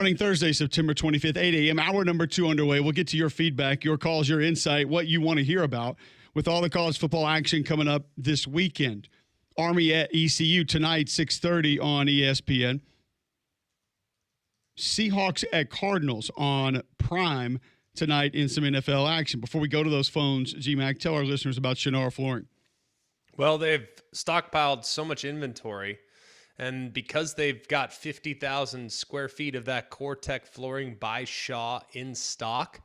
Morning Thursday, September 25th, 8 a.m. Hour number 2 underway. We'll get to your feedback, your calls, your insight, what you want to hear about with all the college football action coming up this weekend. Army at ECU tonight, 6:30 on ESPN. Seahawks at Cardinals on Prime tonight in some NFL action. Before we go to those phones, G-Mac, tell our listeners about Shannara Flooring. Well, they've stockpiled so much inventory, and because they've got 50,000 square feet of that Core-Tech flooring by Shaw in stock,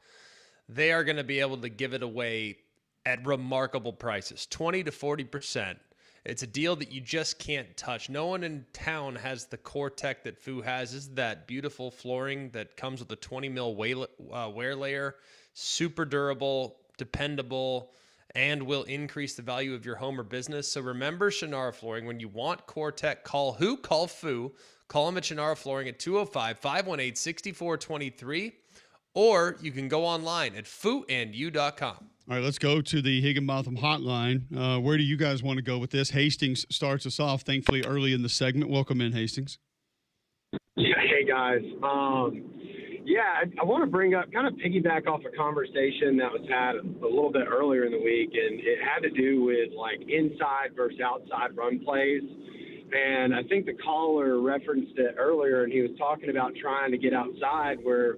they are going to be able to give it away at remarkable prices, 20 to 40%. It's a deal that you just can't touch. No one in town has the Core-Tech that Foo has. This is that beautiful flooring that comes with a 20 mil wear layer, super durable, dependable, and will increase the value of your home or business. So remember Shannara Flooring. When you want Core-Tech, call who? Call Foo. Call them at Shannara Flooring at 205-518-6423, or you can go online at fooandyou.com. All right, let's go to the Higginbotham hotline. Where do you guys want to go with this? Hastings starts us off, thankfully, early in the segment. Welcome in, Hastings. Yeah, hey, guys. I want to bring up, kind of piggyback off a conversation that was had a little bit earlier in the week, and it had to do with, like, inside versus outside run plays. And I think the caller referenced it earlier, and he was talking about trying to get outside, where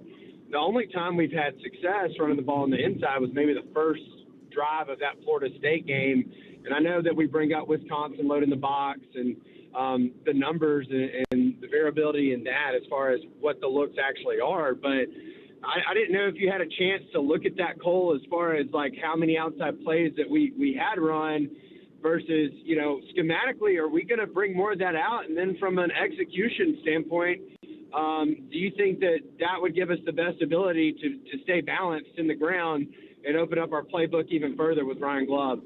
the only time we've had success running the ball on the inside was maybe the first drive of that Florida State game. And I know that we bring up Wisconsin loading the box and the numbers and the variability in that as far as what the looks actually are. But I didn't know if you had a chance to look at that, Cole, as far as, like, how many outside plays that we had run versus, you know, schematically, are we going to bring more of that out? And then from an execution standpoint, do you think that would give us the best ability to stay balanced in the ground and open up our playbook even further with Ryan Grubb?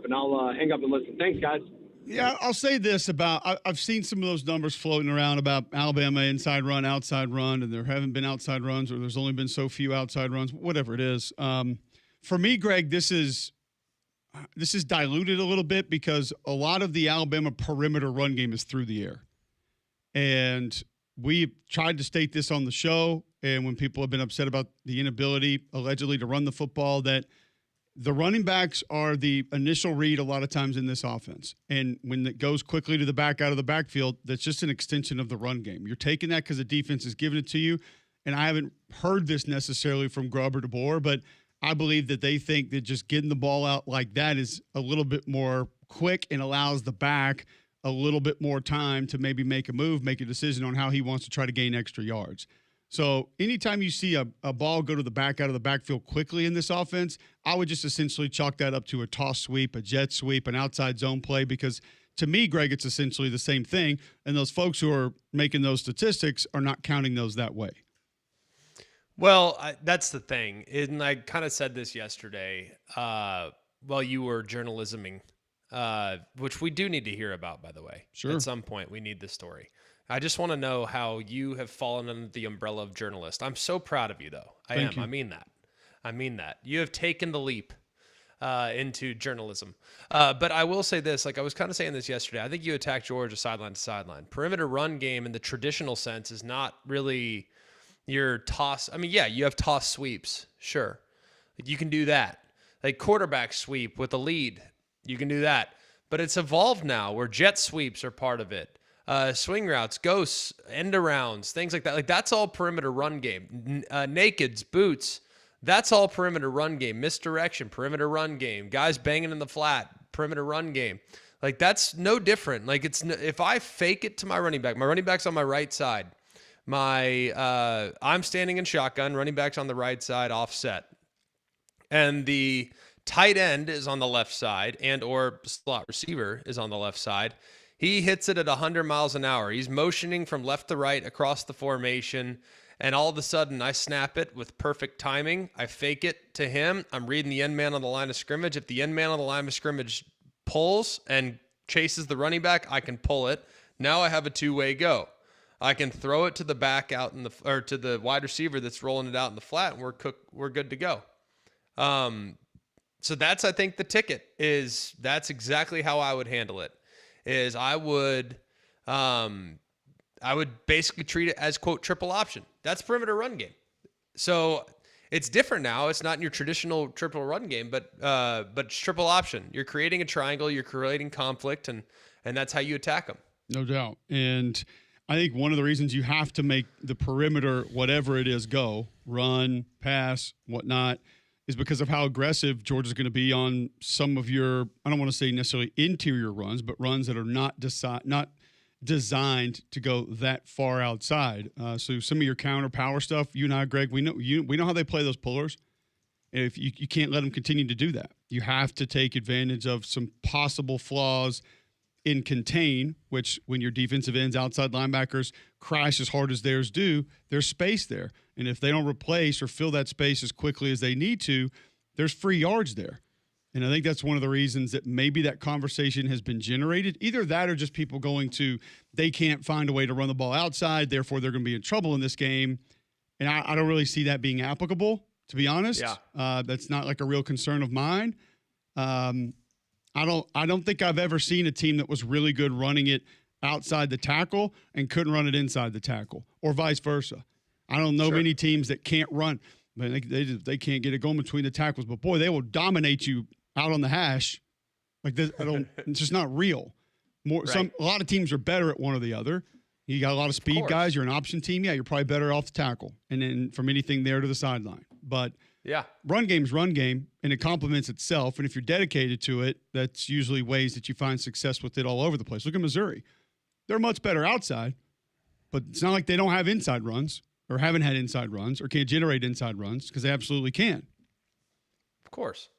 And I'll hang up and listen. Thanks, guys. Yeah, I'll say this about I've seen some of those numbers floating around about Alabama inside run, outside run, and there haven't been outside runs, or there's only been so few outside runs, whatever it is. For me, Greg, this is diluted a little bit because a lot of the Alabama perimeter run game is through the air. And we tried to state this on the show, and when people have been upset about the inability, allegedly, to run the football, that the running backs are the initial read a lot of times in this offense. And when it goes quickly to the back out of the backfield, that's just an extension of the run game. You're taking that because the defense is giving it to you. And I haven't heard this necessarily from Grubb or DeBoer, but I believe that they think that just getting the ball out like that is a little bit more quick and allows the back a little bit more time to maybe make a move, make a decision on how he wants to try to gain extra yards. So anytime you see a ball go to the back out of the backfield quickly in this offense, I would just essentially chalk that up to a toss sweep, a jet sweep, an outside zone play, because to me, Greg, it's essentially the same thing. And those folks who are making those statistics are not counting those that way. Well, that's the thing. And I kind of said this yesterday while you were journalisming, which we do need to hear about, by the way. Sure. At some point, we need this story. I just want to know how you have fallen under the umbrella of journalist. I'm so proud of you, though. Thank you. I mean that. You have taken the leap into journalism. But I will say this, like I was kind of saying this yesterday, I think you attack Georgia sideline to sideline. Perimeter run game in the traditional sense is not really your toss. I mean, yeah, you have toss sweeps. Sure. You can do that. Like quarterback sweep with a lead. You can do that. But it's evolved now where jet sweeps are part of it. Swing routes, ghosts, end arounds, things like that. Like that's all perimeter run game. Nakeds, boots, that's all perimeter run game. Misdirection, perimeter run game. Guys banging in the flat, perimeter run game. Like that's no different. Like if I fake it to my running back's on my right side. I'm standing in shotgun, running back's on the right side, offset. And the tight end is on the left side and or slot receiver is on the left side. He hits it at 100 miles an hour. He's motioning from left to right across the formation, and all of a sudden I snap it with perfect timing. I fake it to him. I'm reading the end man on the line of scrimmage. If the end man on the line of scrimmage pulls and chases the running back, I can pull it. Now I have a two-way go. I can throw it to the back out or to the wide receiver that's rolling it out in the flat, and we're good to go. So that's, I think, the ticket is that's exactly how I would handle it. Is I would I would basically treat it as, quote, triple option. That's perimeter run game. So it's different now. It's not in your traditional triple run game, but it's triple option. You're creating a triangle, you're creating conflict, and that's how you attack them. No doubt. And I think one of the reasons you have to make the perimeter, whatever it is, go, run, pass, whatnot, is because of how aggressive Georgia's going to be on some of your, I don't want to say necessarily interior runs, but runs that are not designed to go that far outside. So some of your counter power stuff, you and I, Greg, we know how they play those pullers. If you can't let them continue to do that. You have to take advantage of some possible flaws in contain, which when your defensive ends, outside linebackers crash as hard as theirs do, there's space there. And if they don't replace or fill that space as quickly as they need to, there's free yards there. And I think that's one of the reasons that maybe that conversation has been generated. Either that or just people going to, they can't find a way to run the ball outside, therefore they're going to be in trouble in this game. And I don't really see that being applicable, to be honest. Yeah. That's not like a real concern of mine. I don't think I've ever seen a team that was really good running it outside the tackle and couldn't run it inside the tackle, or vice versa. I don't know many teams that can't run. I mean, they can't get it going between the tackles, but boy, they will dominate you out on the hash. Like this, it's just not real. A lot of teams are better at one or the other. You got a lot of speed guys. You're an option team. Yeah, you're probably better off the tackle, and then from anything there to the sideline. But yeah, run game's run game, and it complements itself. And if you're dedicated to it, that's usually ways that you find success with it all over the place. Look at Missouri. They're much better outside, but it's not like they don't have inside runs or haven't had inside runs or can't generate inside runs, because they absolutely can. Of course.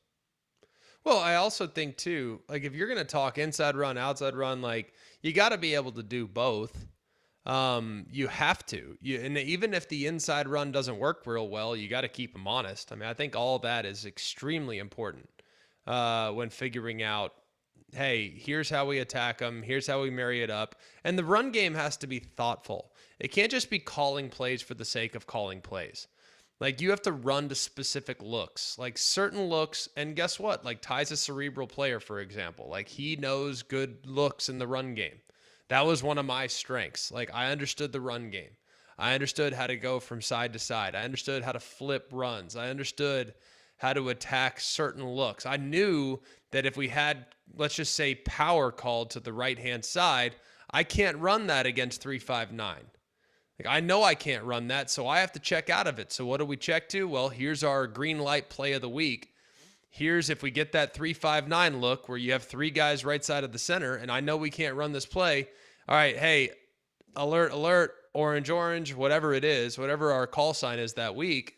Well, I also think, too, like if you're going to talk inside run, outside run, like you got to be able to do both. You have to. And even if the inside run doesn't work real well, you got to keep them honest. I mean, I think all that is extremely important when figuring out, hey, here's how we attack them. Here's how we marry it up. And the run game has to be thoughtful. It can't just be calling plays for the sake of calling plays. Like you have to run to specific looks, like certain looks. And guess what? Like Ty's a cerebral player, for example. Like he knows good looks in the run game. That was one of my strengths. Like I understood the run game. I understood how to go from side to side. I understood how to flip runs. I understood how to attack certain looks. I knew that if we had, let's just say, power called to the right-hand side, I can't run that against 3-5-9. Like I know I can't run that, so I have to check out of it. So what do we check to? Well, here's our green light play of the week. Here's if we get that 3-5-9 look where you have three guys right side of the center, and I know we can't run this play. All right, hey, alert, alert, orange, orange, whatever it is, whatever our call sign is that week,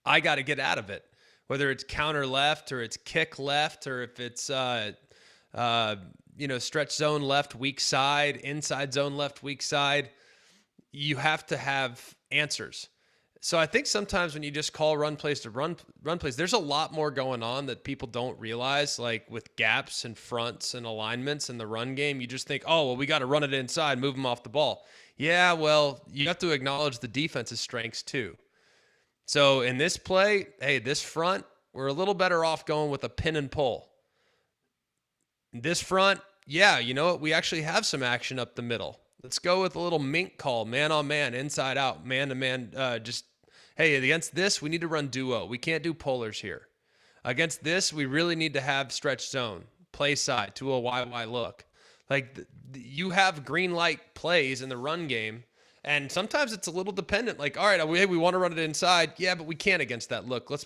I got to get out of it. Whether it's counter left or it's kick left or if it's stretch zone left, weak side, inside zone left, weak side, you have to have answers. So I think sometimes when you just call run plays to run plays, there's a lot more going on that people don't realize, like with gaps and fronts and alignments in the run game. You just think, oh, well, we got to run it inside, move them off the ball. Yeah, well, you have to acknowledge the defense's strengths too. So in this play, hey, this front, we're a little better off going with a pin and pull. This front, yeah, you know what? We actually have some action up the middle. Let's go with a little mink call, man on man, inside out, man to man. Hey, against this, we need to run duo. We can't do polars here. Against this, we really need to have stretch zone, play side to a YY look. Like you have green light plays in the run game, and sometimes it's a little dependent. Like, all right, we want to run it inside. Yeah, but we can't against that look. Let's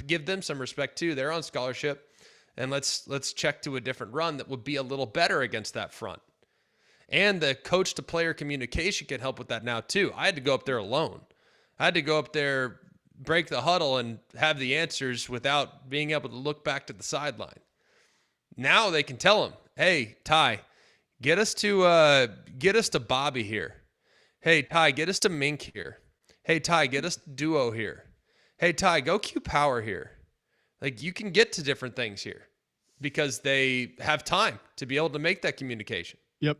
give them some respect too. They're on scholarship, and let's check to a different run that would be a little better against that front. And the coach to player communication can help with that now too. I had to go up there alone. I had to go up there, break the huddle, and have the answers without being able to look back to the sideline. Now they can tell him, hey, Ty, get us to Bobby here. Hey, Ty, get us to Mink here. Hey, Ty, get us to Duo here. Hey, Ty, go Q Power here. Like you can get to different things here because they have time to be able to make that communication. Yep.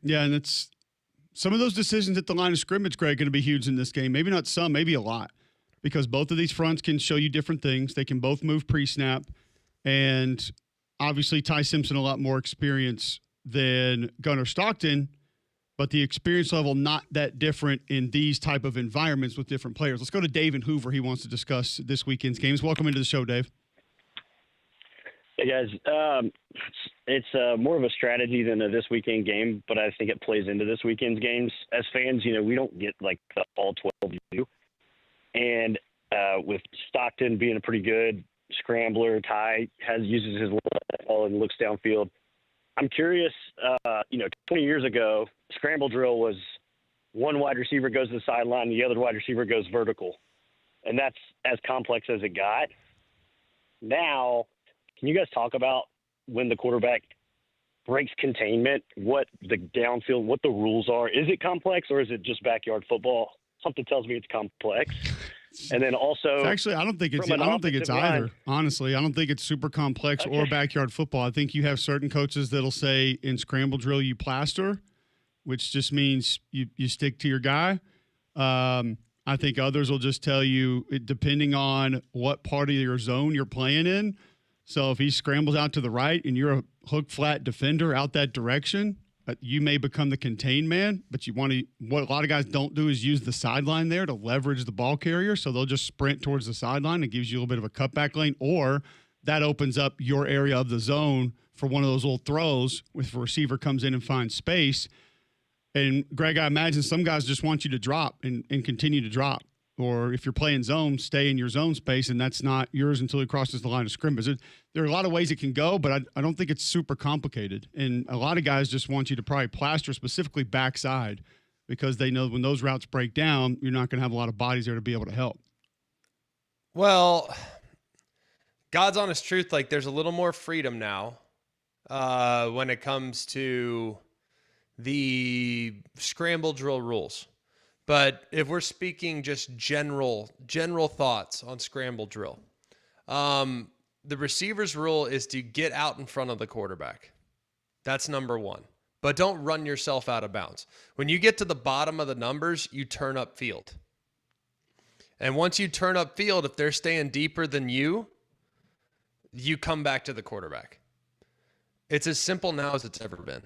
Yeah, and it's some of those decisions at the line of scrimmage, Greg, going to be huge in this game. Maybe not some, maybe a lot, because both of these fronts can show you different things. They can both move pre-snap, and obviously Ty Simpson a lot more experience than Gunnar Stockton, but the experience level not that different in these type of environments with different players. Let's go to Dave in Hoover. He wants to discuss this weekend's games. Welcome into the show, Dave. Hey, guys. It's more of a strategy than a this weekend game, but I think it plays into this weekend's games. As fans, we don't get like the all 12 you do. And with Stockton being a pretty good scrambler, Ty uses his ball and looks downfield. I'm curious, 20 years ago, scramble drill was one wide receiver goes to the sideline, the other wide receiver goes vertical. And that's as complex as it got. Now, can you guys talk about when the quarterback breaks containment, what the downfield, what the rules are? Is it complex or is it just backyard football? Something tells me it's complex. And then also, actually, I don't think it's either. Honestly, I don't think it's super complex or backyard football. I think you have certain coaches that'll say in scramble drill you plaster, which just means you stick to your guy. I think others will just tell you, depending on what part of your zone you're playing in. So if he scrambles out to the right and you're a hook flat defender out that direction, you may become the contained man, but what a lot of guys don't do is use the sideline there to leverage the ball carrier. So they'll just sprint towards the sideline. It gives you a little bit of a cutback lane, or that opens up your area of the zone for one of those little throws if a receiver comes in and finds space. And Greg, I imagine some guys just want you to drop and continue to drop. Or if you're playing zone, stay in your zone space, and that's not yours until he crosses the line of scrimmage. There are a lot of ways it can go, but I don't think it's super complicated. And a lot of guys just want you to probably plaster specifically backside because they know when those routes break down, you're not going to have a lot of bodies there to be able to help. Well, God's honest truth, like there's a little more freedom now when it comes to the scramble drill rules. But if we're speaking just general thoughts on scramble drill, the receiver's rule is to get out in front of the quarterback. That's number one. But don't run yourself out of bounds. When you get to the bottom of the numbers, you turn up field. And once you turn up field, if they're staying deeper than you come back to the quarterback. It's as simple now as it's ever been,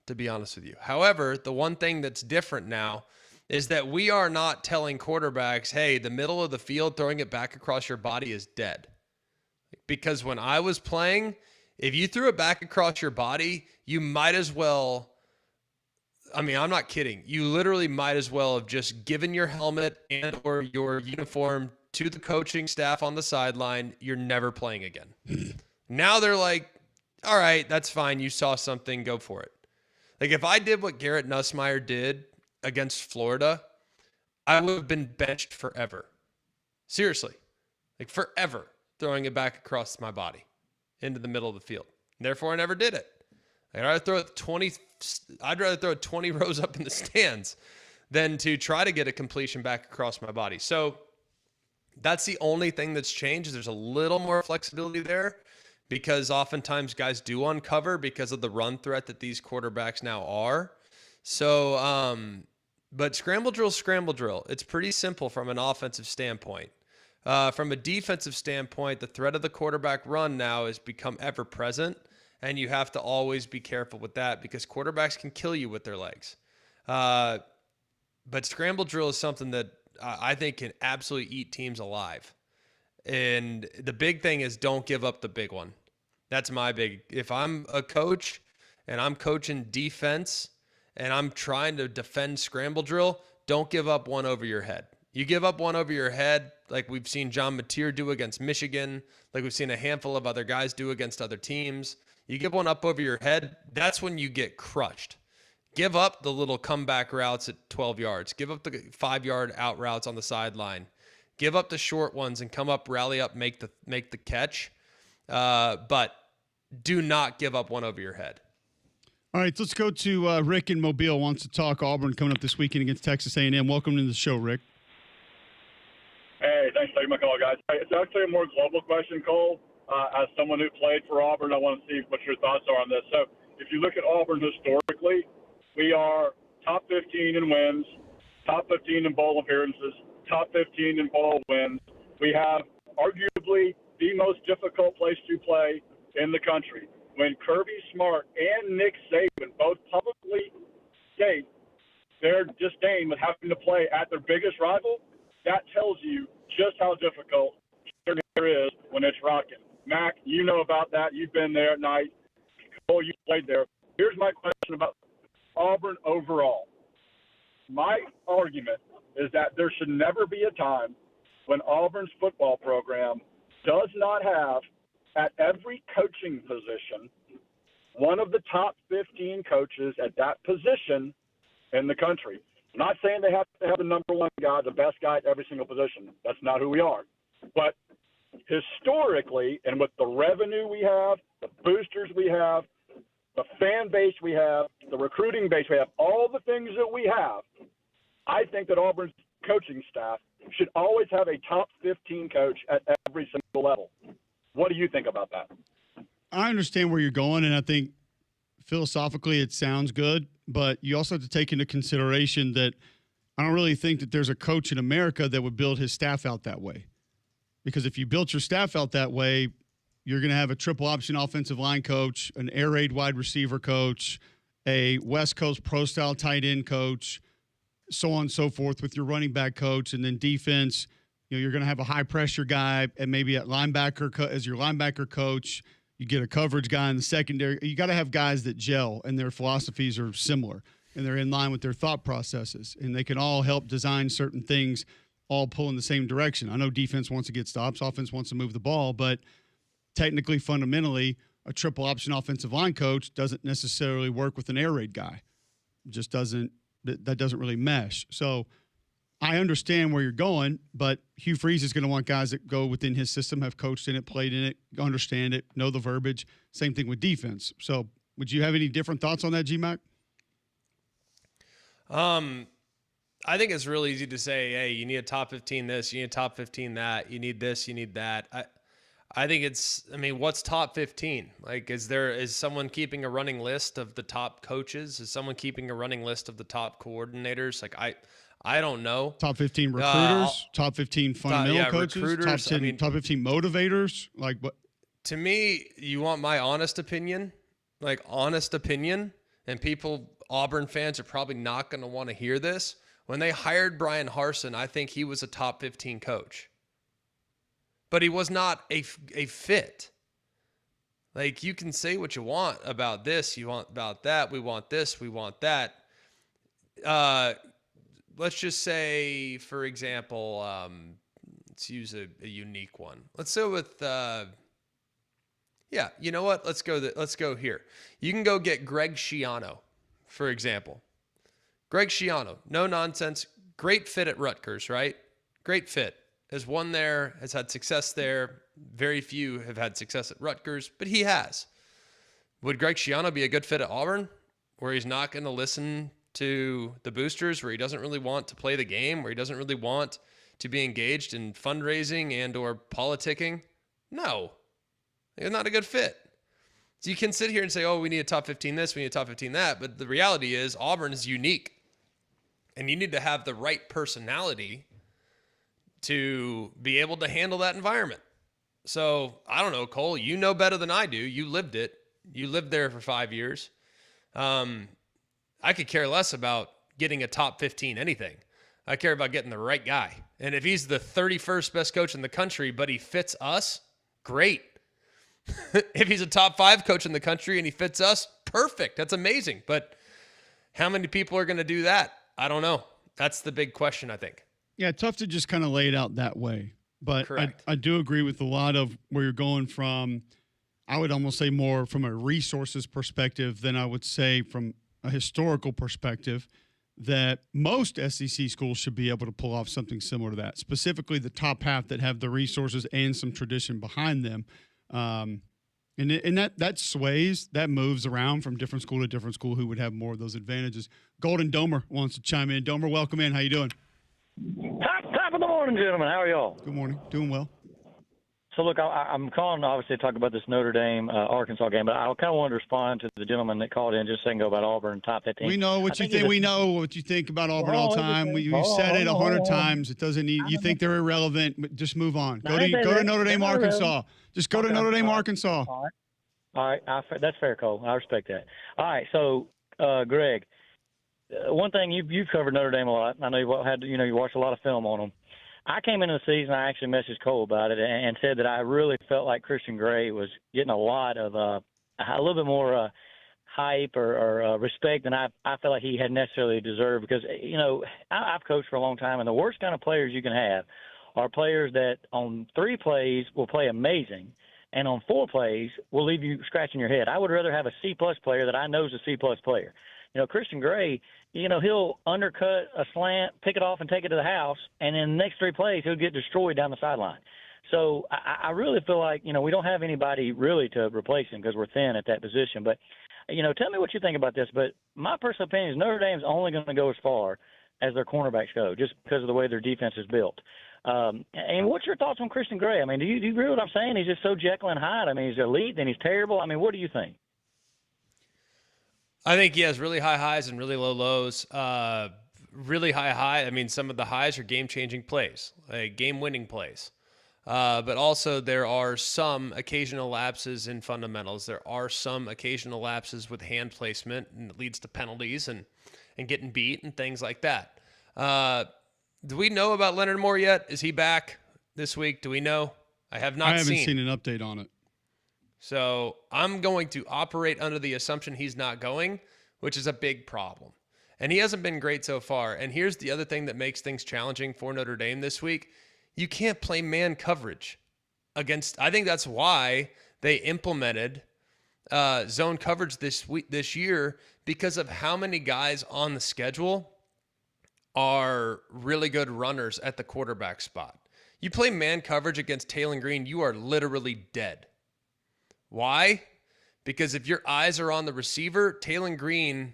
to be honest with you. However, the one thing that's different now is that we are not telling quarterbacks, hey, the middle of the field, throwing it back across your body is dead. Because when I was playing, if you threw it back across your body, you might as well, I'm not kidding. You literally might as well have just given your helmet and or your uniform to the coaching staff on the sideline. You're never playing again. Now they're like, all right, that's fine. You saw something, go for it. Like if I did what Garrett Nussmeier did against Florida, I would have been benched forever. Seriously. Like forever, throwing it back across my body into the middle of the field. And therefore, I never did it. I'd rather throw it 20 rows up in the stands than to try to get a completion back across my body. So that's the only thing that's changed. There's a little more flexibility there because oftentimes guys do uncover because of the run threat that these quarterbacks now are. So, but scramble drill. It's pretty simple from an offensive standpoint. From a defensive standpoint, the threat of the quarterback run now has become ever present, and you have to always be careful with that because quarterbacks can kill you with their legs. But scramble drill is something that I think can absolutely eat teams alive. And the big thing is don't give up the big one. That's my big. If I'm a coach and I'm coaching defense and I'm trying to defend scramble drill, don't give up one over your head. You give up one over your head, like we've seen John Mateer do against Michigan, like we've seen a handful of other guys do against other teams. You give one up over your head, that's when you get crushed. Give up the little comeback routes at 12 yards. Give up the 5-yard out routes on the sideline. Give up the short ones and come up, rally up, make the catch. But do not give up one over your head. All right, let's go to Rick in Mobile. Wants to talk Auburn coming up this weekend against Texas A&M. Welcome to the show, Rick. Hey, thanks for taking my call, guys. It's actually a more global question, Cole. As someone who played for Auburn, I want to see what your thoughts are on this. So if you look at Auburn historically, we are top 15 in wins, top 15 in bowl appearances, top 15 in bowl wins. We have arguably the most difficult place to play in the country. When Kirby Smart and Nick Saban both publicly state their disdain with having to play at their biggest rival, that tells you just how difficult there is when it's rocking. Mac, you know about that. You've been there at night. Cole, you played there. Here's my question about Auburn overall. My argument is that there should never be a time when Auburn's football program does not have, at every coaching position, one of the top 15 coaches at that position in the country. I'm not saying they have to have the number one guy, the best guy at every single position. That's not who we are. But historically, and with the revenue we have, the boosters we have, the fan base we have, the recruiting base we have, all the things that we have, I think that Auburn's coaching staff should always have a top 15 coach at every single level. What do you think about that? I understand where you're going, and I think philosophically it sounds good, but you also have to take into consideration that I don't really think that there's a coach in America that would build his staff out that way. Because if you built your staff out that way, you're going to have a triple option offensive line coach, an air raid wide receiver coach, a West Coast pro-style tight end coach, so on and so forth with your running back coach, and then defense, you're going to have a high-pressure guy and maybe a linebacker as your linebacker coach. You get a coverage guy in the secondary. You got to have guys that gel and their philosophies are similar and they're in line with their thought processes, and they can all help design certain things, all pull in the same direction. I know defense wants to get stops, offense wants to move the ball, but technically, fundamentally, a triple option offensive line coach doesn't necessarily work with an air raid guy. Just doesn't. That doesn't really mesh. So I understand where you're going, but Hugh Freeze is going to want guys that go within his system, have coached in it, played in it, understand it, know the verbiage. Same thing with defense. So would you have any different thoughts on that, G-Mac? I think it's really easy to say, hey, you need a top 15 this, you need a top 15 that, you need this, you need that. I think what's top 15? Like, is someone keeping a running list of the top coaches? Is someone keeping a running list of the top coordinators? Like, I don't know. Top 15 recruiters, top 15 fundamental coaches, recruiters, top 15 motivators. Like, what? To me, you want my honest opinion, and Auburn fans are probably not going to want to hear this. When they hired Brian Harsin, I think he was a top 15 coach. But he was not a fit. Like, you can say what you want about this, you want about that, we want this, we want that. Let's just say, for example, let's use a unique one. Let's go with, you know what? Let's go here. You can go get Greg Schiano, for example. Greg Schiano, no nonsense, great fit at Rutgers, right? Great fit. Has won there, has had success there. Very few have had success at Rutgers, but he has. Would Greg Schiano be a good fit at Auburn, where he's not going to listen to the boosters, where he doesn't really want to play the game, where he doesn't really want to be engaged in fundraising and or politicking? No, he's not a good fit. So you can sit here and say, oh, we need a top 15 this, we need a top 15 that, but the reality is Auburn is unique, and you need to have the right personality to be able to handle that environment. So I don't know, Cole, you know better than I do. You lived it. You lived there for 5 years. I could care less about getting a top 15 anything. I care about getting the right guy. And if he's the 31st best coach in the country, but he fits us, great. If he's a top 5 coach in the country and he fits us, perfect. That's amazing. But how many people are going to do that? I don't know. That's the big question, I think. Yeah, tough to just kind of lay it out that way. But I do agree with a lot of where you're going from. I would almost say more from a resources perspective than I would say from a historical perspective, that most SEC schools should be able to pull off something similar to that, specifically the top half that have the resources and some tradition behind them. And that sways, that moves around from different school to different school who would have more of those advantages. Golden Domer wants to chime in. Domer, welcome in. How you doing? Top of the morning, gentlemen. How are y'all? Good morning. Doing well. So, look, I'm calling, obviously, to talk about this Notre Dame-Arkansas game, but I kind of wanted to respond to the gentleman that called in just a second ago about Auburn top 15. We know what you think. We know what you think about Auburn all the time. We've said it 100 times. It doesn't need. You think they're irrelevant. But just move on. Go to Notre Dame, Arkansas. Just go to Notre Dame, Arkansas. All right. That's fair, Cole. I respect that. All right. So, Greg, one thing you've covered Notre Dame a lot. I know you watched a lot of film on them. I came into the season. I actually messaged Cole about it and said that I really felt like Christian Gray was getting a lot of a little bit more hype or respect than I felt like he had necessarily deserved. Because I've coached for a long time, and the worst kind of players you can have are players that on 3 plays will play amazing, and on 4 plays will leave you scratching your head. I would rather have a C-plus player that I know is a C-plus player. Christian Gray, he'll undercut a slant, pick it off, and take it to the house, and in the next 3 plays, he'll get destroyed down the sideline. So I really feel like, we don't have anybody really to replace him because we're thin at that position. But, tell me what you think about this. But my personal opinion is Notre Dame's only going to go as far as their cornerbacks go just because of the way their defense is built. And what's your thoughts on Christian Gray? I mean, do you agree with what I'm saying? He's just so Jekyll and Hyde. I mean, he's elite, then he's terrible. I mean, what do you think? I think he has really high highs and really low lows. Really high. I mean, some of the highs are game-changing plays, like game-winning plays. But also there are some occasional lapses in fundamentals. There are some occasional lapses with hand placement, and it leads to penalties and getting beat and things like that. Do we know about Leonard Moore yet? Is he back this week? Do we know? I haven't seen an update on it. So I'm going to operate under the assumption he's not going, which is a big problem. And he hasn't been great so far. And here's the other thing that makes things challenging for Notre Dame this week. You can't play man coverage against. I think that's why they implemented zone coverage this year, because of how many guys on the schedule are really good runners at the quarterback spot. You play man coverage against Taylor Green, you are literally dead. Why? Because if your eyes are on the receiver, Taylor Green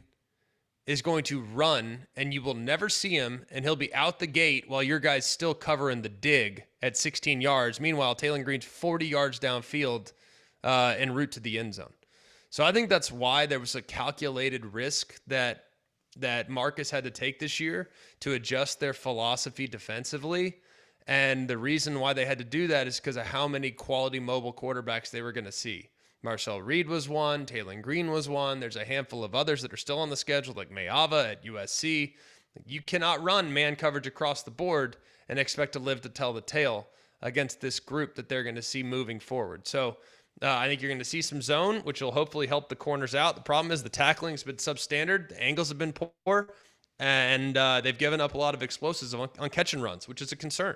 is going to run and you will never see him, and he'll be out the gate while your guy's still covering the dig at 16 yards. Meanwhile, Taylor Green's 40 yards downfield en route to the end zone. So I think that's why there was a calculated risk that Marcus had to take this year to adjust their philosophy defensively. And the reason why they had to do that is because of how many quality mobile quarterbacks they were going to see. Marcel Reed was one. Taylor Green was one. There's a handful of others that are still on the schedule, like Mayava at USC. You cannot run man coverage across the board and expect to live to tell the tale against this group that they're going to see moving forward. So I think you're going to see some zone, which will hopefully help the corners out. The problem is the tackling's been substandard. The angles have been poor, and they've given up a lot of explosives on catch and runs, which is a concern.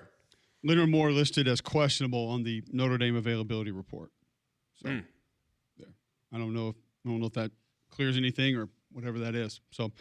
Leonard Moore listed as questionable on the Notre Dame availability report. So, there. I don't know if that clears anything or whatever that is. So,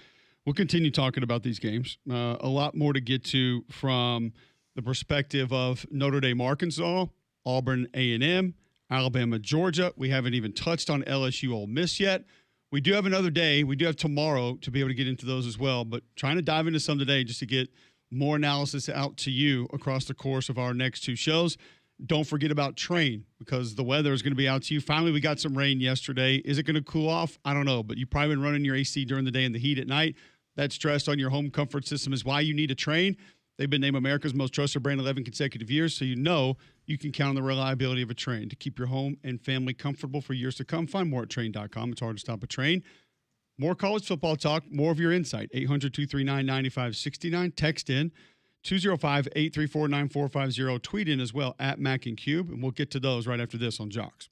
we'll continue talking about these games. A lot more to get to from the perspective of Notre Dame, Arkansas, Auburn, A&M, Alabama, Georgia. We haven't even touched on LSU, Ole Miss yet. We do have another day. We do have tomorrow to be able to get into those as well. But trying to dive into some today just to get more analysis out to you across the course of our next 2 shows. Don't forget about Train, because the weather is going to be out to you. Finally, we got some rain yesterday. Is it going to cool off? I don't know, but you've probably been running your AC during the day and the heat at night. That stress on your home comfort system is why you need a Train. They've been named America's most trusted brand 11 consecutive years, so you know you can count on the reliability of a Train to keep your home and family comfortable for years to come. Find more at Train.com. It's hard to stop a Train. More college football talk, more of your insight. 800-239-9569. Text in 205-834-9450. Tweet in as well at Mac and Cube, and we'll get to those right after this on Jocks.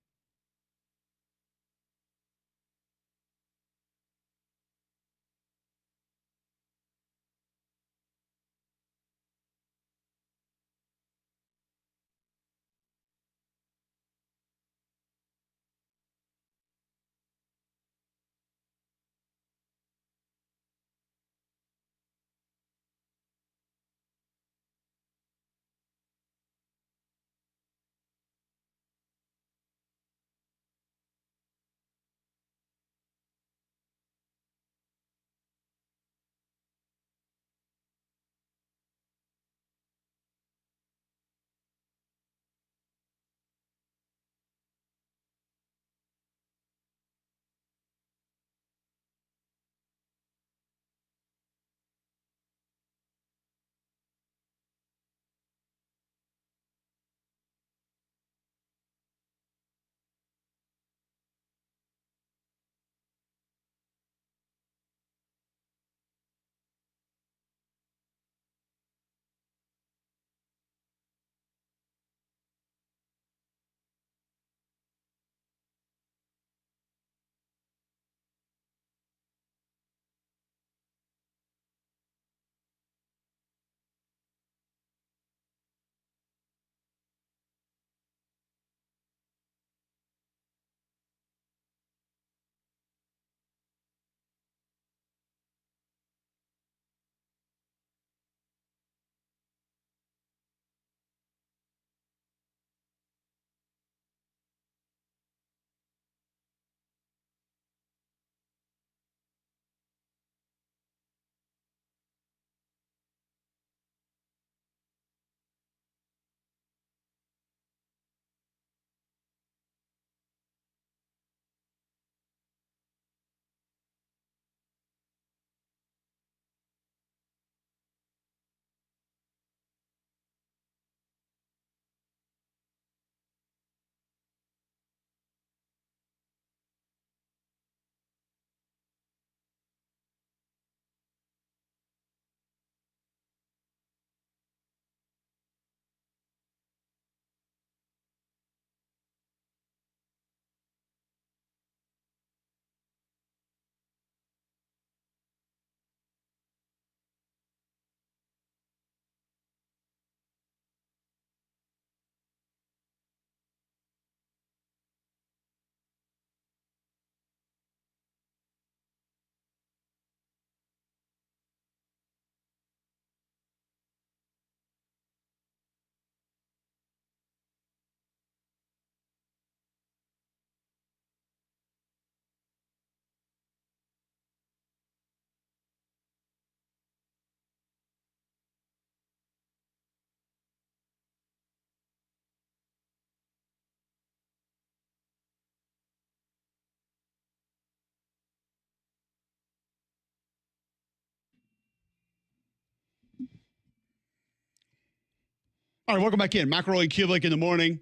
All right, welcome back in. McElroy and Cubelic in the morning.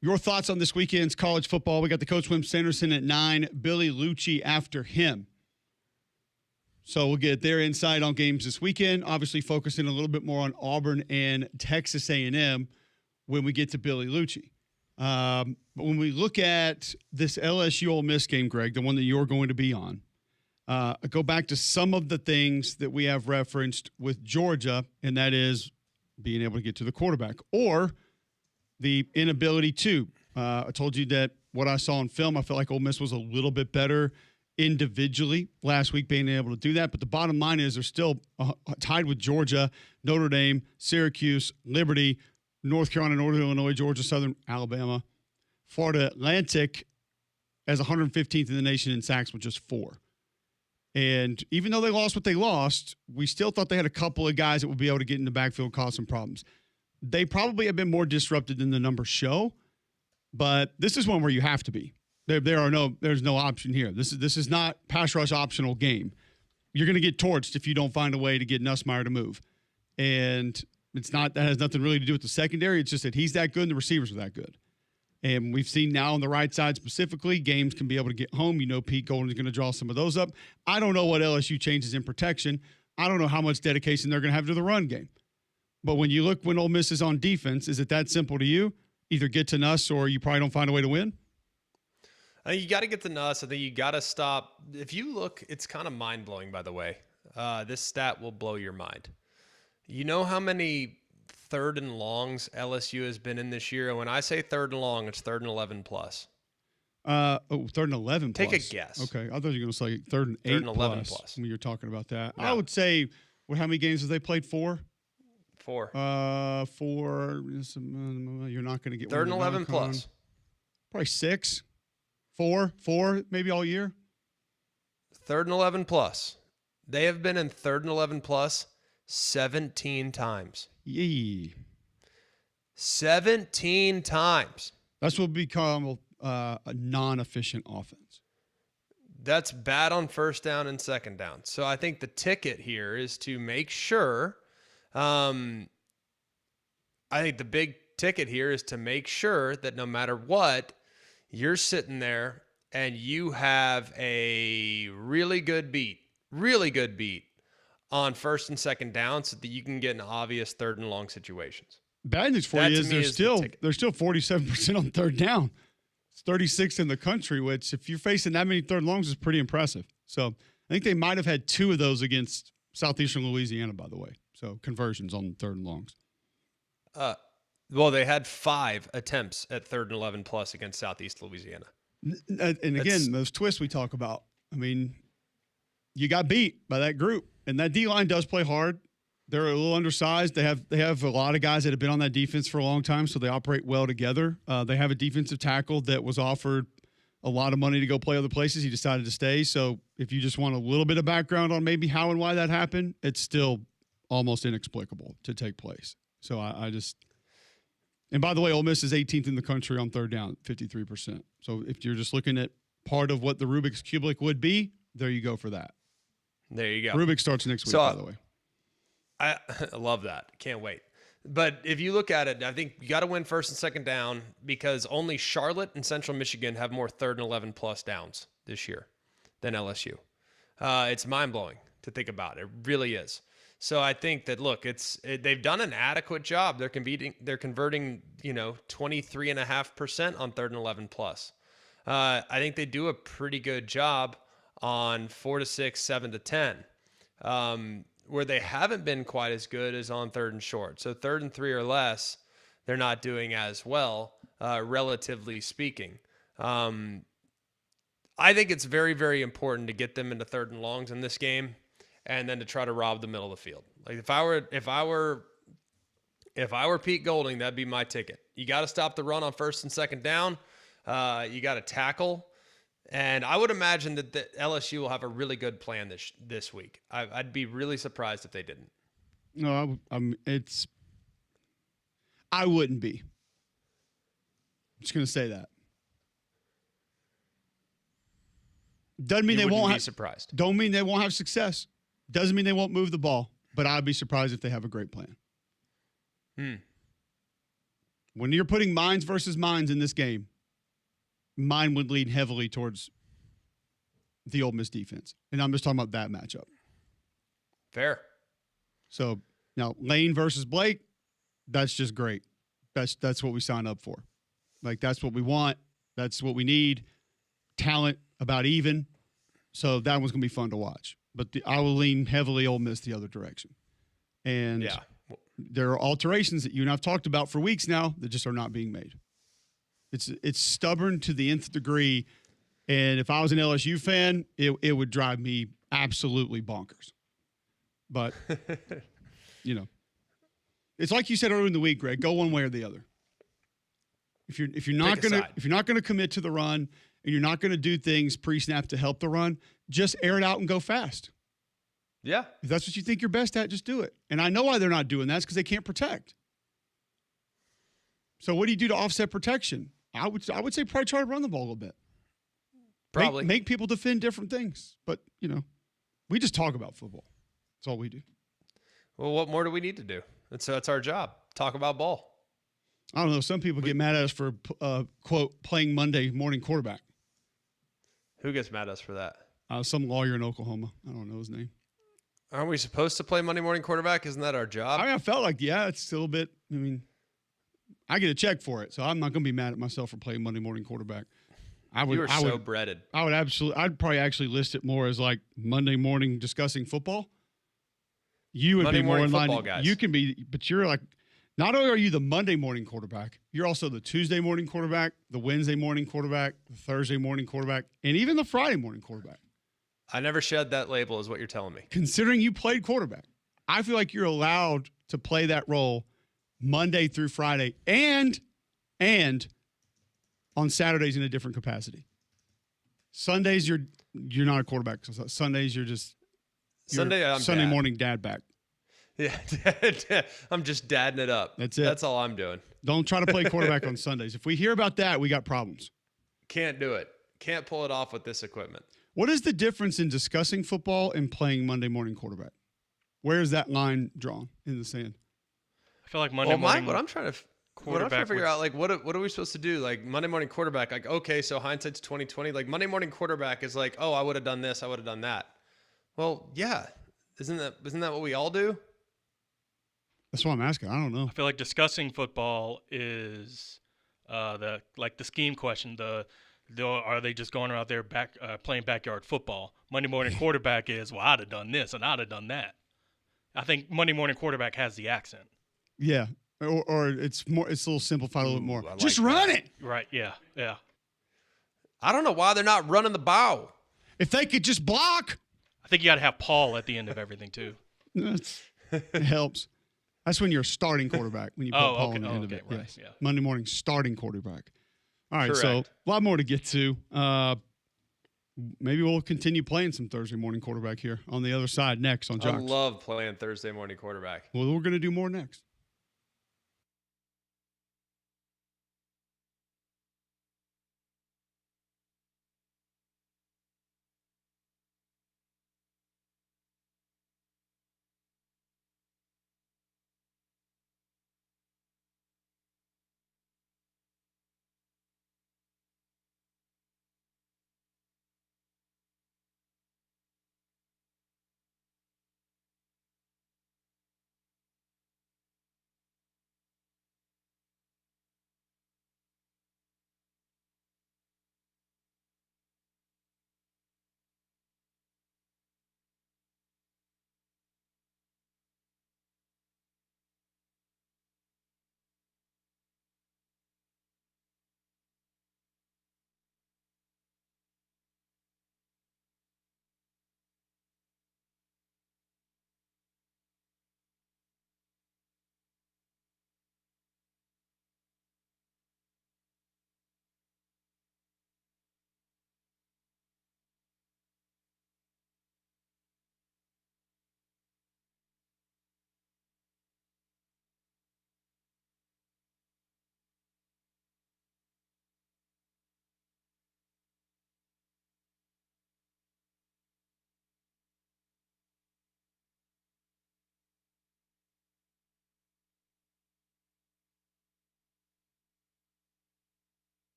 Your thoughts on this weekend's college football. We got the Coach Wim Sanderson at 9, Billy Lucci after him. So we'll get their insight on games this weekend, obviously focusing a little bit more on Auburn and Texas A&M when we get to Billy Lucci. But when we look at this LSU Ole Miss game, Greg, the one that you're going to be on, go back to some of the things that we have referenced with Georgia, and that is being able to get to the quarterback or the inability to. I told you that what I saw in film, I felt like Ole Miss was a little bit better individually last week being able to do that. But the bottom line is they're still tied with Georgia, Notre Dame, Syracuse, Liberty, North Carolina, Northern Illinois, Georgia, Southern Alabama, Florida Atlantic as 115th in the nation in sacks with just 4. And even though they lost what they lost, we still thought they had a couple of guys that would be able to get in the backfield and cause some problems. They probably have been more disrupted than the numbers show, but this is one where you have to be. There's no option here. This is not pass rush optional game. You're going to get torched if you don't find a way to get Nussmeier to move. And that has nothing really to do with the secondary. It's just that he's that good and the receivers are that good. And we've seen now on the right side specifically, games can be able to get home. You know Pete Golden is going to draw some of those up. I don't know what LSU changes in protection. I don't know how much dedication they're going to have to the run game. But when you look when Ole Miss is on defense, is it that simple to you? Either get to Nuss or you probably don't find a way to win? I think you got to get to Nuss. I think you got to stop. If you look, it's kind of mind-blowing, by the way. This stat will blow your mind. You know how many third and longs LSU has been in this year? And when I say third and long, it's third and 11 plus. Third and 11 plus. Take a guess. Okay. I thought you were going to say third and 8 third and 11 plus. When you're talking about that. No. I would say, how many games have they played? 4? 4. 4. You're not going to get third and 11 plus. plus. Probably 6. 4, maybe all year. Third and 11 plus. They have been in third and 11 plus 17 times. Yee. 17 times. That's what become a non-efficient offense. That's bad on first down and second down. So I think the ticket here is to make sure. I think the big ticket here is to make sure that no matter what, you're sitting there and you have a really good beat on first and second down so that you can get in obvious third and long situations. Bad news for you is they're still 47% on third down. It's 36th in the country, which if you're facing that many third and longs is pretty impressive. So I think they might have had 2 of those against Southeastern Louisiana, by the way. So conversions on third and longs. Well, they had 5 attempts at third and 11 plus against Southeast Louisiana. And again, those twists we talk about. I mean, you got beat by that group, and that D-line does play hard. They're a little undersized. They have a lot of guys that have been on that defense for a long time, so they operate well together. They have a defensive tackle that was offered a lot of money to go play other places. He decided to stay. So if you just want a little bit of background on maybe how and why that happened, it's still almost inexplicable to take place. So I just – and by the way, Ole Miss is 18th in the country on third down, 53%. So if you're just looking at part of what the Rubik's Cubelic would be, there you go for that. There you go. Rubik starts next week, by the way. I love that. Can't wait. But if you look at it, I think you got to win first and second down because only Charlotte and Central Michigan have more third and 11 plus downs this year than LSU. It's mind-blowing to think about. It really is. So I think that, look, they've done an adequate job. They're converting 23.5% on third and 11 plus. I think they do a pretty good job on 4 to 6, 7 to 10. Where they haven't been quite as good is on third and short. So third and 3 or less, they're not doing as well, relatively speaking. I think it's very, very important to get them into third and longs in this game, and then to try to rob the middle of the field. Like if I were Pete Golding, that'd be my ticket. You got to stop the run on first and second down. You got to tackle. And I would imagine that the LSU will have a really good plan this week. I'd be really surprised if they didn't. No, I wouldn't be. I'm just going to say that. Doesn't mean they won't be surprised. Don't mean they won't have success. Doesn't mean they won't move the ball. But I'd be surprised if they have a great plan. When you're putting minds versus minds in this game, mine would lean heavily towards the Ole Miss defense. And I'm just talking about that matchup. Fair. So now Lane versus Blake, that's just great. That's what we signed up for. Like, that's what we want. That's what we need. Talent about even. So that one's going to be fun to watch. But I will lean heavily Ole Miss the other direction. And there are alterations that you and I've talked about for weeks now that just are not being made. It's stubborn to the nth degree. And if I was an LSU fan, it would drive me absolutely bonkers. But, you know, it's like you said earlier in the week, Greg, go one way or the other. If you're not gonna commit to the run and you're not gonna do things pre-snap to help the run, just air it out and go fast. Yeah. If that's what you think you're best at, just do it. And I know why they're not doing that. It's because they can't protect. So what do you do to offset protection? I would say probably try to run the ball a little bit. Probably. Make people defend different things. But, you know, we just talk about football. That's all we do. Well, what more do we need to do? That's our job. Talk about ball. I don't know. Some people get mad at us for, quote, playing Monday morning quarterback. Who gets mad at us for that? Some lawyer in Oklahoma. I don't know his name. Aren't we supposed to play Monday morning quarterback? Isn't that our job? I mean, I felt like, it's still a bit. I mean, I get a check for it, so I'm not going to be mad at myself for playing Monday morning quarterback. You are so breaded. I'd probably actually list it more as like Monday morning discussing football. You would Monday be more in line. Guys. You can be, but you're like, not only are you the Monday morning quarterback, you're also the Tuesday morning quarterback, the Wednesday morning quarterback, the Thursday morning quarterback, and even the Friday morning quarterback. I never shed that label, is what you're telling me. Considering you played quarterback, I feel like you're allowed to play that role Monday through Friday and on Saturdays in a different capacity. Sundays you're not a quarterback. So Sundays you're Sunday morning dad back. Yeah, I'm just dadding it up. That's it. That's all I'm doing. Don't try to play quarterback on Sundays. If we hear about that, we got problems. Can't do it. Can't pull it off with this equipment. What is the difference in discussing football and playing Monday morning quarterback? Where is that line drawn in the sand? I feel like Monday morning. What I'm trying to figure out, like, what are we supposed to do? Like, Monday morning quarterback, like, okay, so hindsight's 2020. Like, Monday morning quarterback is like, oh, I would have done this, I would have done that. Well, yeah, isn't that what we all do? That's what I'm asking. I don't know. I feel like discussing football is the scheme question. Are they just going out there playing backyard football? Monday morning quarterback is, well, I'd have done this and I'd have done that. I think Monday morning quarterback has the accent. Yeah, or it's a little simplified a little bit more. Like just run it. Right? Yeah. I don't know why they're not running the ball. If they could just block. I think you got to have Paul at the end of everything too. It helps. That's when you're a starting quarterback, when you put Paul on the end of it. Right, yes. yeah. Monday morning starting quarterback. All right, Correct. so a lot more to get to. Maybe we'll continue playing some Thursday morning quarterback here on the other side next on Jocks. I love playing Thursday morning quarterback. Well, we're going to do more next.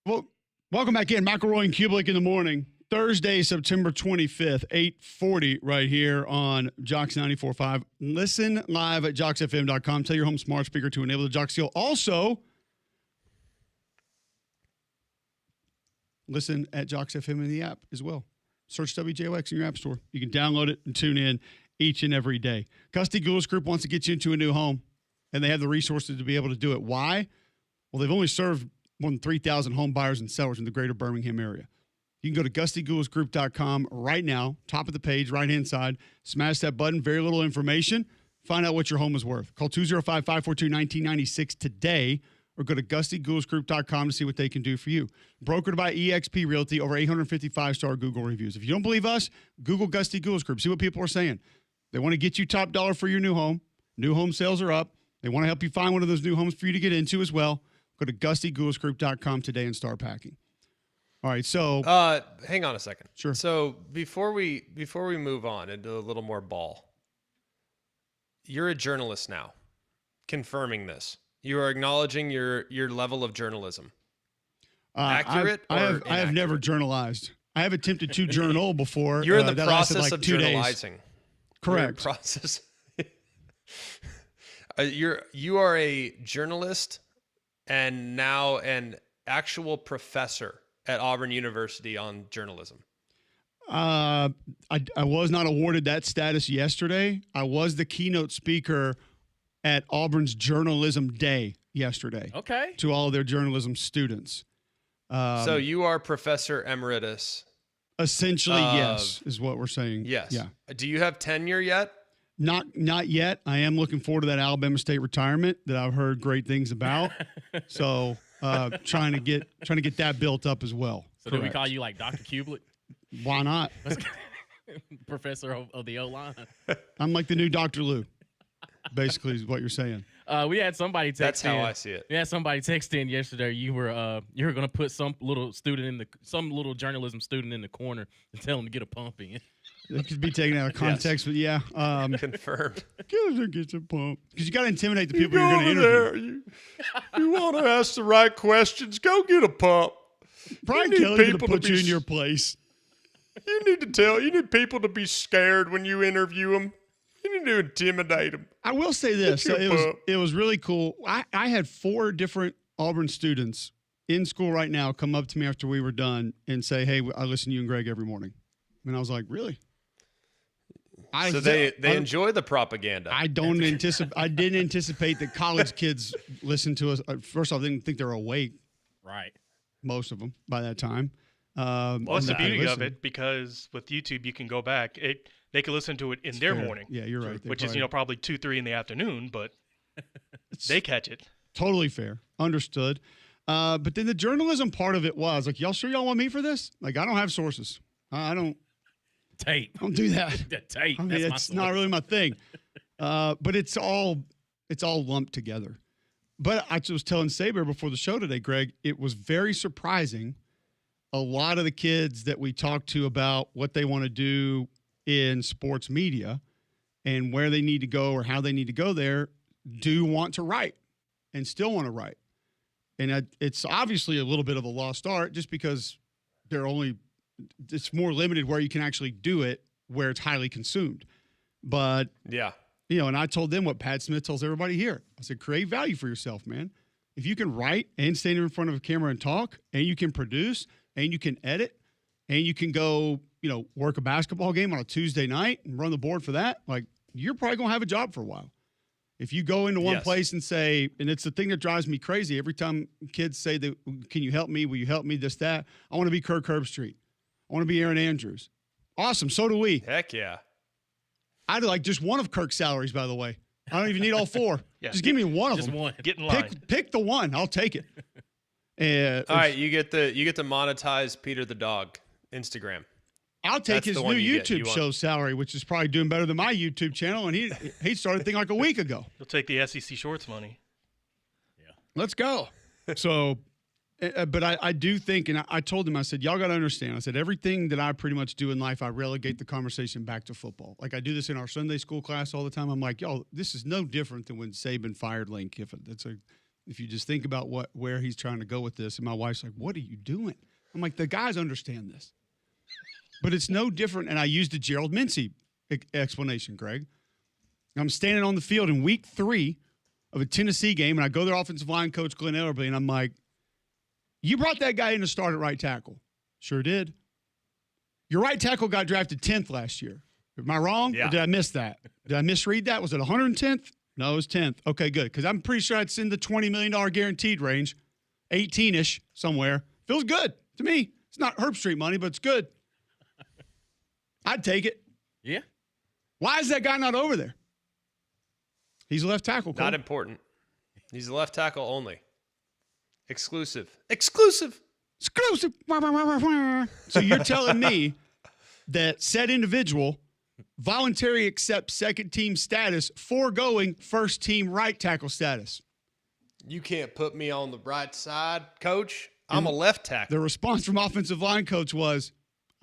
Well, welcome back in. McElroy and Cubelic in the morning. Thursday, September 25th, 8:40 right here on Jocks 94.5. Listen live at jocksfm.com. Tell your home smart speaker to enable the Jocks Seal. Also, listen at Jocks FM in the app as well. Search WJOX in your app store. You can download it and tune in each and every day. Gusty Goulas Group wants to get you into a new home, and they have the resources to be able to do it. Why? Well, they've only served more than 3,000 home buyers and sellers in the greater Birmingham area. You can go to gustygoulasgroup.com right now, top of the page, right-hand side. Smash that button, very little information. Find out what your home is worth. Call 205-542-1996 today or go to gustygoulasgroup.com to see what they can do for you. Brokered by eXp Realty, over 855 star Google reviews. If you don't believe us, Google Gusty Goulas Group. See what people are saying. They want to get you top dollar for your new home. New home sales are up. They want to help you find one of those new homes for you to get into as well. Go to gustygoulasgroup.com today and start packing. All right, so hang on a second. Sure. So before we move on into a little more ball, you're a journalist now, confirming this. You are acknowledging your level of journalism. Accurate I or have never journalized. I have attempted to journal before. You're in the that lasted process like of 2 journalizing. days. Correct. You're in process. You are a journalist and now an actual professor at Auburn University on journalism. I was not awarded that status yesterday. I was the keynote speaker at Auburn's Journalism Day yesterday. Okay. To all of their journalism students. So you are Professor Emeritus. Essentially, yes, is what we're saying. Yes. Yeah. Do you have tenure yet? Not yet. I am looking forward to that Alabama State retirement that I've heard great things about. So trying to get that built up as well. So do we call you like Dr. Cubelic? Why not? Professor of the O-line. I'm like the new Dr. Lou, basically is what you're saying. We had somebody text That's how in. I see it. We had somebody text in yesterday. You were going to put some little journalism student in the corner and tell him to get a pump in. It could be taken out of context, but yeah. Confirmed. Get a pump. Because you got to intimidate the people you're going to interview. You want to ask the right questions, go get a pump. Brian Kelly going to put you in your place. You need people to be scared when you interview them. You need to intimidate them. I will say this. So it was really cool. I had 4 different Auburn students in school right now come up to me after we were done and say, hey, I listen to you and Greg every morning. And I was like, really? So they enjoy the propaganda. I didn't anticipate that college kids listen to us. First off, I didn't think they were awake. Right. Most of them by that time. Well, that's the beauty of it, because with YouTube you can go back. They can listen to it in their morning. Yeah, you're right. Which is probably 2-3 in the afternoon, but they catch it. Totally fair. Understood. But then the journalism part of it was like, y'all sure y'all want me for this? Like, I don't have sources. I don't. Tape. I don't do that. The tape. I mean, it's not really my thing. But it's all lumped together. But I was telling Saber before the show today, Greg, it was very surprising. A lot of the kids that we talked to about what they want to do in sports media and where they need to go or how they need to go there do want to write and still want to write. And it's obviously a little bit of a lost art just because it's more limited where you can actually do it where it's highly consumed. But, yeah, and I told them what Pat Smith tells everybody here. I said, create value for yourself, man. If you can write and stand in front of a camera and talk, and you can produce, and you can edit, and you can go, work a basketball game on a Tuesday night and run the board for that, like, you're probably going to have a job for a while. If you go into one place and say, and it's the thing that drives me crazy, every time kids say, can you help me? Will you help me? This, that. I want to be Kirk Herbstreit. I want to be Aaron Andrews. Awesome. So do we. Heck yeah. I'd like just one of Kirk's salaries, by the way. I don't even need all 4. Yeah, just give me one of them. Just one. Get in line. Pick the one. I'll take it. All right, you get to monetize Peter the dog Instagram. I'll take his new YouTube show salary, which is probably doing better than my YouTube channel, and he started a thing like a week ago. You'll take the SEC Shorts money. Yeah. Let's go. So, but I do think, and I told him, I said, y'all got to understand. I said, everything that I pretty much do in life, I relegate the conversation back to football. Like I do this in our Sunday school class all the time. I'm like, y'all, this is no different than when Saban fired Lane Kiffin. If you just think about where he's trying to go with this. And my wife's like, what are you doing? I'm like, the guys understand this. But it's no different. And I used the Gerald Mincy explanation, Greg. I'm standing on the field in week 3 of a Tennessee game, and I go to their offensive line coach, Glenn Ellerby, and I'm like, you brought that guy in to start at right tackle. Sure did. Your right tackle got drafted 10th last year. Am I wrong? Yeah. Or did I miss that? Did I misread that? Was it 110th? No, it was 10th. Okay, good. Because I'm pretty sure it's in the $20 million guaranteed range, 18-ish somewhere. Feels good to me. It's not Herb Street money, but it's good. I'd take it. Yeah. Why is that guy not over there? He's a left tackle. Cole. Not important. He's a left tackle only. Exclusive. Exclusive. Exclusive. So you're telling me that said individual voluntarily accepts second team status, foregoing first team right tackle status? You can't put me on the right side, coach. I'm a left tackle. The response from offensive line coach was,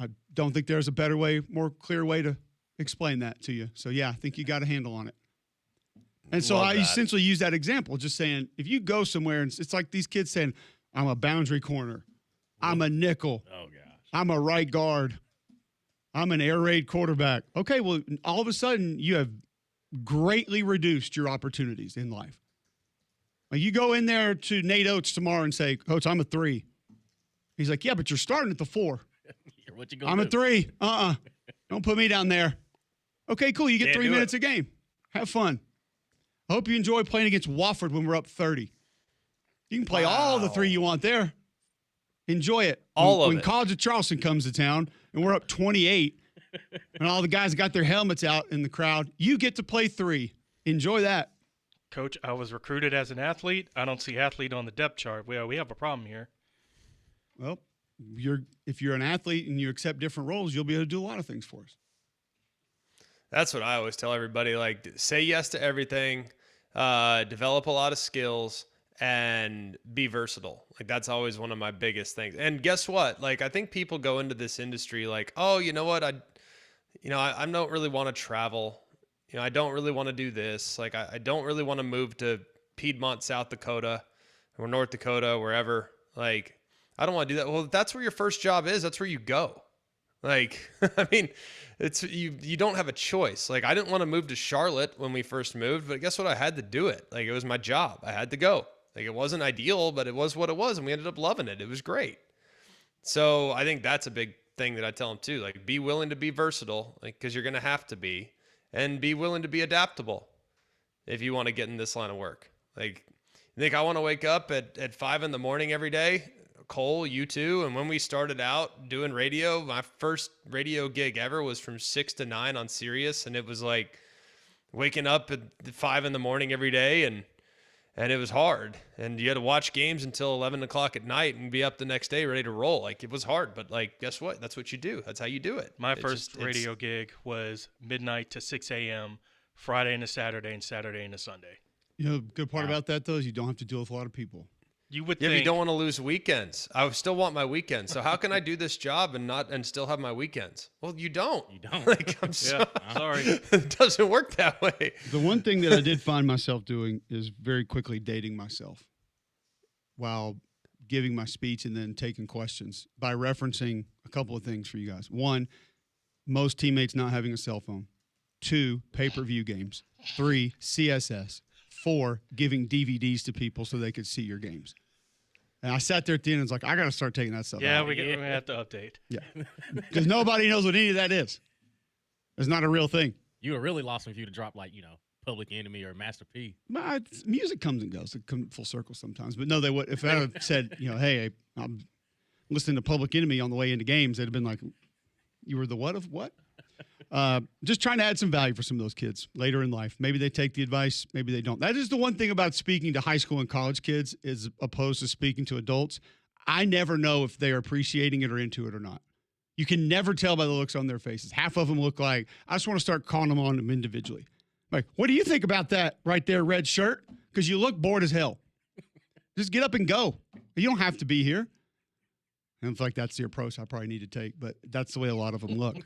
I don't think there's a better way, more clear way to explain that to you. So, yeah, I think you got a handle on it. And so I essentially use that example, just saying, if you go somewhere and it's like these kids saying, I'm a boundary corner, I'm a nickel, I'm a right guard, I'm an air raid quarterback. Okay, well, all of a sudden you have greatly reduced your opportunities in life. Like you go in there to Nate Oates tomorrow and say, Coach, I'm a 3. He's like, yeah, but you're starting at the 4. What you gonna I'm do? a 3. Don't put me down there. Okay, cool. You get Can't 3 do minutes it. a game. Have fun. I hope you enjoy playing against Wofford when we're up 30. You can play all the 3 you want there. Enjoy it. When College of Charleston comes to town and we're up 28 and all the guys got their helmets out in the crowd, you get to play 3. Enjoy that. Coach, I was recruited as an athlete. I don't see athlete on the depth chart. Well, we have a problem here. Well, if you're an athlete and you accept different roles, you'll be able to do a lot of things for us. That's what I always tell everybody. Like, say yes to everything, develop a lot of skills, and be versatile. Like, that's always one of my biggest things. And guess what? Like, I think people go into this industry like, oh, you know what? I don't really want to travel. You know, I don't really want to do this. Like, I don't really want to move to Piedmont, South Dakota, or North Dakota, wherever. Like, I don't want to do that. Well, if that's where your first job is, that's where you go. Like, I mean, it's you don't have a choice. Like, I didn't want to move to Charlotte when we first moved, but guess what? I had to do it. Like, it was my job. I had to go. Like, it wasn't ideal, but it was what it was, and we ended up loving it. It was great. So I think that's a big thing that I tell them too. Like, be willing to be versatile, like, because you're going to have to be, and be willing to be adaptable if you want to get in this line of work. Like, you think I want to wake up at 5 in the morning every day? Cole, you too. And when we started out doing radio, my first radio gig ever was from 6 to 9 on Sirius. And it was like waking up at 5 in the morning every day. And it was hard. And you had to watch games until 11 o'clock at night and be up the next day ready to roll. Like, it was hard. But, like, guess what? That's what you do. That's how you do it. My first radio gig was midnight to 6 a.m., Friday into Saturday, and Saturday into Sunday. You know, the good part about that, though, is you don't have to deal with a lot of people. You would Yeah, think. but you don't want to lose weekends. I still want my weekends. So how can I do this job and still have my weekends? Well, you don't. You don't. Like, I'm sorry. sorry. It doesn't work that way. The one thing that I did find myself doing is very quickly dating myself while giving my speech and then taking questions by referencing a couple of things for you guys. 1, most teammates not having a cell phone. 2, pay-per-view games. 3, CSS. 4, giving DVDs to people so they could see your games. And I sat there at the end and was like, I got to start taking that stuff Yeah, out. we're going to have to update. Yeah. Because nobody knows what any of that is. It's not a real thing. You were really lost if you to drop like, Public Enemy or Master P. Music comes and goes. It comes full circle sometimes. But no, they would. If I had said, hey, I'm listening to Public Enemy on the way into games, they'd have been like, you were the what of what? Just trying to add some value for some of those kids later in life. Maybe they take the advice, maybe they don't. That is the one thing about speaking to high school and college kids as opposed to speaking to adults. I never know if they are appreciating it or into it or not. You can never tell by the looks on their faces. Half of them look like, I just want to start calling them on them individually. Like, what do you think about that right there, red shirt? Because you look bored as hell. Just get up and go. You don't have to be here. And it's like that's the approach I probably need to take, but that's the way a lot of them look.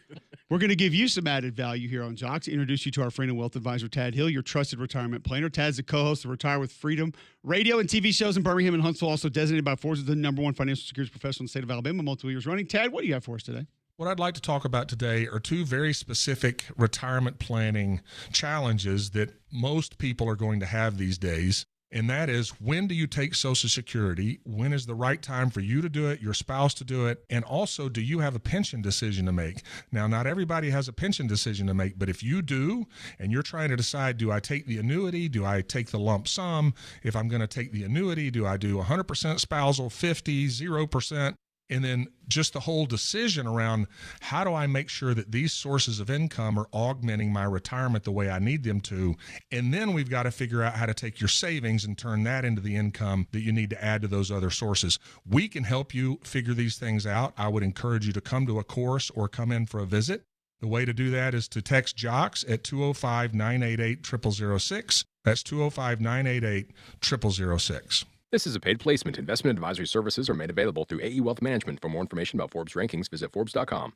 We're going to give you some added value here on Jocks. Introduce you to our friend and wealth advisor, Tad Hill, your trusted retirement planner. Tad's the co-host of Retire with Freedom radio and TV shows in Birmingham and Huntsville, also designated by Forbes as the #1 financial securities professional in the state of Alabama, multiple years running. Tad, what do you have for us today? What I'd like to talk about today are two very specific retirement planning challenges that most people are going to have these days. And that is, when do you take Social Security? When is the right time for you to do it, your spouse to do it? And also, do you have a pension decision to make? Now, not everybody has a pension decision to make, but if you do, and you're trying to decide, do I take the annuity? Do I take the lump sum? If I'm going to take the annuity, do I do 100% spousal, 50, 0%? And then just the whole decision around how do I make sure that these sources of income are augmenting my retirement the way I need them to. And then we've got to figure out how to take your savings and turn that into the income that you need to add to those other sources. We can help you figure these things out. I would encourage you to come to a course or come in for a visit. The way to do that is to text JOCKS at 205-988-0006. That's 205-988-0006. This is a paid placement. Investment advisory services are made available through AE Wealth Management. For more information about Forbes rankings, visit Forbes.com.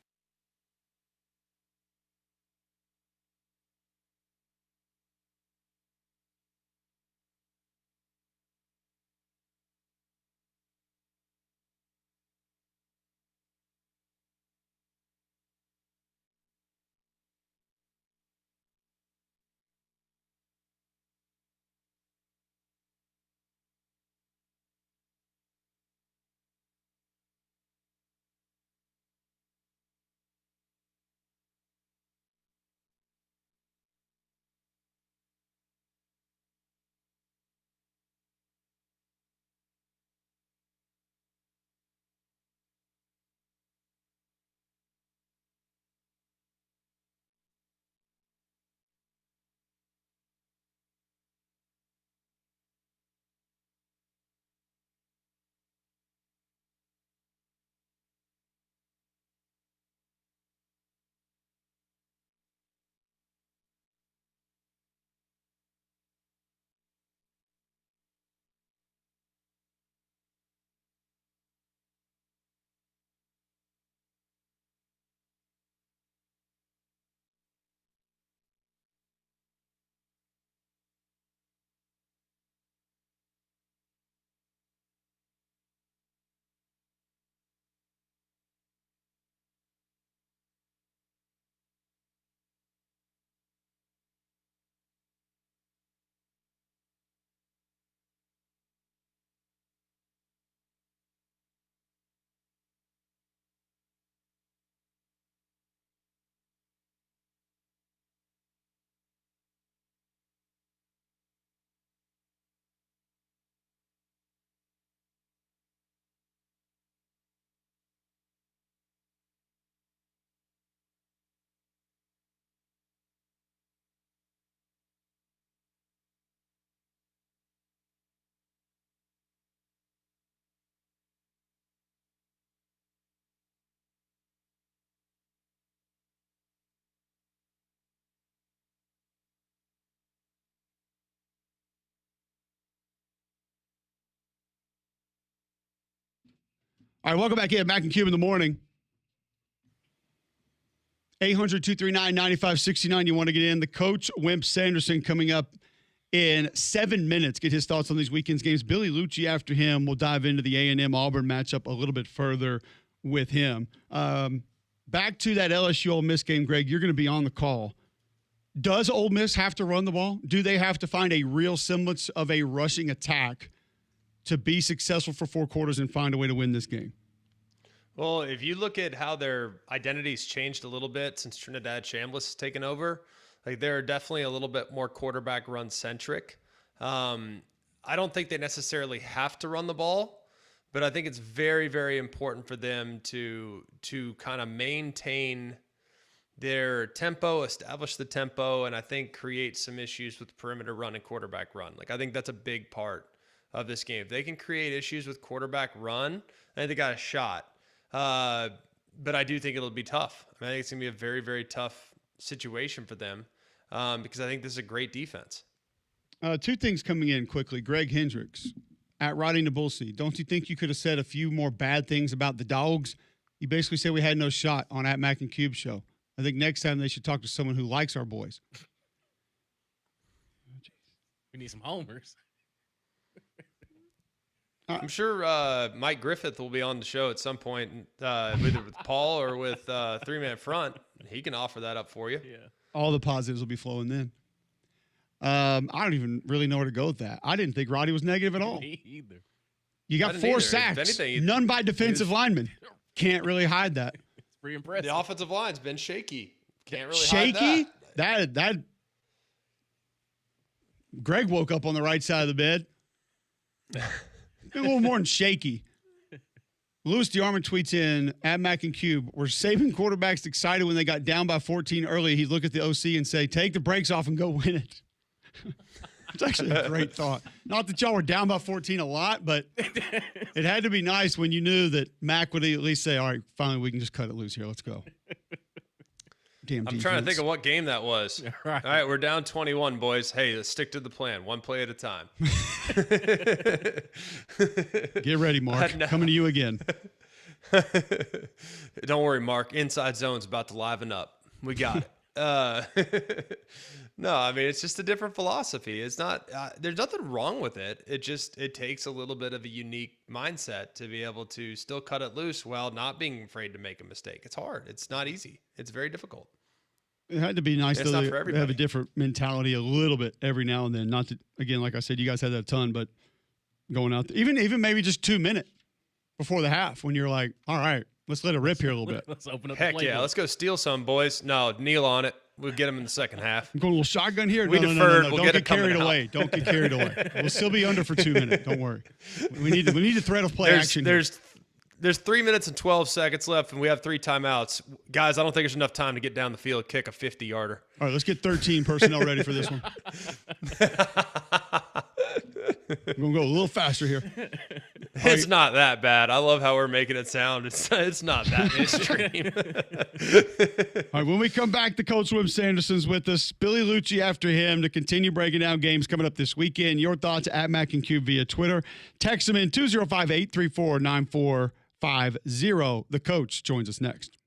All right, welcome back in. Mac and Cube in the morning. 800-239-9569. You want to get in. The coach, Wimp Sanderson, coming up in 7 minutes. Get his thoughts on these weekend's games. Billy Lucci after him. We'll dive into the A&M Auburn matchup a little bit further with him. Back to that LSU Ole Miss game, Greg. You're going to be on the call. Does Ole Miss have to run the ball? Do they have to find a real semblance of a rushing attack to be successful for 4 quarters and find a way to win this game? Well, if you look at how their identity's changed a little bit since Trinidad Chambliss has taken over, like they're definitely a little bit more quarterback run centric. I don't think they necessarily have to run the ball, but I think it's very, very important for them to kind of maintain their tempo, establish the tempo, and I think create some issues with perimeter run and quarterback run. Like I think that's a big part of this game. If they can create issues with quarterback run, I think they got a shot. But I do think it'll be tough. I think it's going to be a very, very tough situation for them because I think this is a great defense. 2 things coming in quickly. Greg Hendricks at Riding the Bullseed. Don't you think you could have said a few more bad things about the Dogs? You basically said we had no shot on at Mac and Cube show. I think next time they should talk to someone who likes our boys. We need some homers. I'm sure Mike Griffith will be on the show at some point, either with Paul or with three-man front. He can offer that up for you. Yeah. All the positives will be flowing then. I don't even really know where to go with that. I didn't think Roddy was negative at all. Me either. You got I didn't 4 either. If sacks, anything, none by defensive linemen. Can't really hide that. It's pretty impressive. The offensive line's been shaky. Can't really Shaky? hide That Greg woke up on the right side of the bed. A little more than shaky. Louis DeArmond tweets in at Mac and Cube. Were Saban quarterbacks excited when they got down by 14 early? He'd look at the OC and say, "Take the brakes off and go win it." It's actually a great thought. Not that y'all were down by 14 a lot, but it had to be nice when you knew that Mac would at least say, "All right, finally we can just cut it loose here. Let's go." Damn. I'm trying to think of what game that was. Right. All right, we're down 21, boys. Hey, let's stick to the plan. One play at a time. Get ready, Mark. Coming to you again. Don't worry, Mark. Inside zone's about to liven up. We got it. No, I mean, it's just a different philosophy. It's not, there's nothing wrong with it. It takes a little bit of a unique mindset to be able to still cut it loose while not being afraid to make a mistake. It's hard. It's not easy. It's very difficult. It had to be nice It's though, not for to everybody. have a different mentality a little bit every now and then. Not to, again, like I said, you guys had that a ton, but going out there, even maybe just 2 minutes before the half when you're like, all right, let's let it rip here a little bit. Let's open up Heck the yeah, playbook. let's go steal some, boys. No, kneel on it. We'll get them in the second half. I'm going a little shotgun here. We No. deferred. We'll Don't get get it coming carried out. away. Don't get carried away. We'll still be under for 2 minutes. Don't worry. We need the threat of play action. There's 3 minutes and 12 seconds left, and we have 3 timeouts. Guys, I don't think there's enough time to get down the field, kick a 50-yarder. All right, let's get 13 personnel ready for this one. We're going to go a little faster here. It's not that bad. I love how we're making it sound. It's not that extreme. All right, when we come back, the Coach Wim Sanderson's with us. Billy Lucci after him to continue breaking down games coming up this weekend. Your thoughts at Mac and Cube via Twitter. Text them in 205-834-9450. The Coach joins us next.